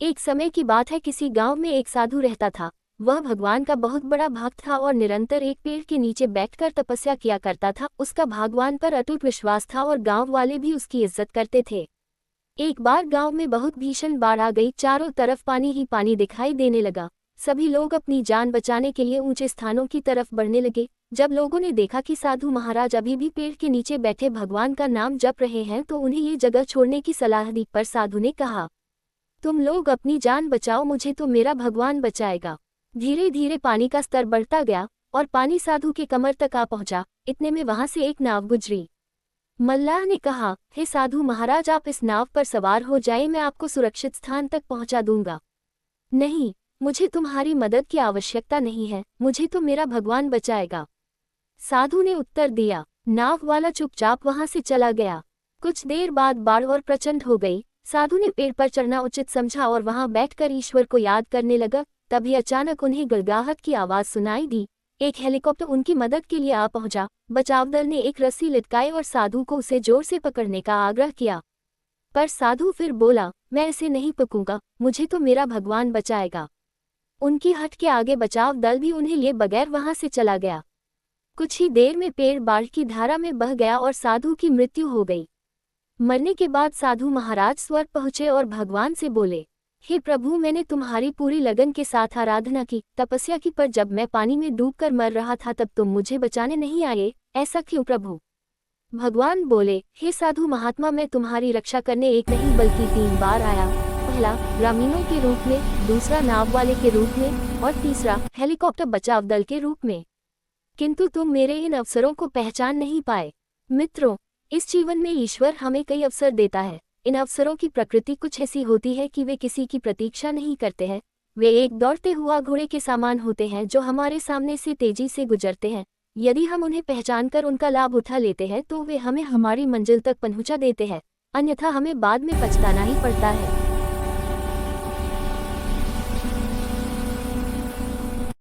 एक समय की बात है, किसी गांव में एक साधु रहता था। वह भगवान का बहुत बड़ा भक्त था और निरंतर एक पेड़ के नीचे बैठकर तपस्या किया करता था। उसका भगवान पर अटूट विश्वास था और गांव वाले भी उसकी इज्जत करते थे। एक बार गांव में बहुत भीषण बाढ़ आ गई। चारों तरफ पानी ही पानी दिखाई देने लगा। सभी लोग अपनी जान बचाने के लिए ऊंचे स्थानों की तरफ बढ़ने लगे। जब लोगों ने देखा कि साधु महाराज अभी भी पेड़ के नीचे बैठे भगवान का नाम जप रहे हैं तो उन्हें ये जगह छोड़ने की सलाह दी। पर साधु ने कहा, तुम लोग अपनी जान बचाओ, मुझे तो मेरा भगवान बचाएगा। धीरे धीरे पानी का स्तर बढ़ता गया और पानी साधु के कमर तक आ पहुंचा। इतने में वहां से एक नाव गुजरी। मल्लाह ने कहा, हे साधु महाराज, आप इस नाव पर सवार हो जाए, मैं आपको सुरक्षित स्थान तक पहुंचा दूंगा। नहीं, मुझे तुम्हारी मदद की आवश्यकता नहीं है, मुझे तो मेरा भगवान बचाएगा, साधु ने उत्तर दिया। नाव वाला चुपचाप वहां से चला गया। कुछ देर बाद बाढ़ और प्रचंड हो गई। साधु ने पेड़ पर चढ़ना उचित समझा और वहां बैठकर ईश्वर को याद करने लगा। तभी अचानक उन्हें गड़गड़ाहट की आवाज सुनाई दी। एक हेलीकॉप्टर उनकी मदद के लिए आ पहुंचा। बचाव दल ने एक रस्सी लटकाई और साधु को उसे जोर से पकड़ने का आग्रह किया। पर साधु फिर बोला, मैं इसे नहीं पकड़ूंगा, मुझे तो मेरा भगवान बचाएगा। उनकी हट के आगे बचाव दल भी उन्हें लिए बगैर वहां से चला गया। कुछ ही देर में पेड़ बाढ़ की धारा में बह गया और साधु की मृत्यु हो गई। मरने के बाद साधु महाराज स्वर्ग पहुंचे और भगवान से बोले, हे प्रभु, मैंने तुम्हारी पूरी लगन के साथ आराधना की, तपस्या की, पर जब मैं पानी में डूबकर मर रहा था तब तुम मुझे बचाने नहीं आए, ऐसा क्यों प्रभु? भगवान बोले, हे साधु महात्मा, मैं तुम्हारी रक्षा करने एक नहीं बल्कि 3 बार आया। पहला ग्रामीणों के रूप में, दूसरा नाव वाले के रूप में और तीसरा हेलीकॉप्टर बचाव दल के रूप में। किंतु तुम मेरे इन अवसरों को पहचान नहीं पाए। मित्रों, इस जीवन में ईश्वर हमें कई अवसर देता है। इन अवसरों की प्रकृति कुछ ऐसी होती है कि वे किसी की प्रतीक्षा नहीं करते हैं। वे एक दौड़ते हुआ घोड़े के समान होते हैं जो हमारे सामने से तेजी से गुजरते हैं। यदि हम उन्हें पहचानकर उनका लाभ उठा लेते हैं तो वे हमें हमारी मंजिल तक पहुंचा देते हैं, अन्यथा हमें बाद में पछताना ही पड़ता है।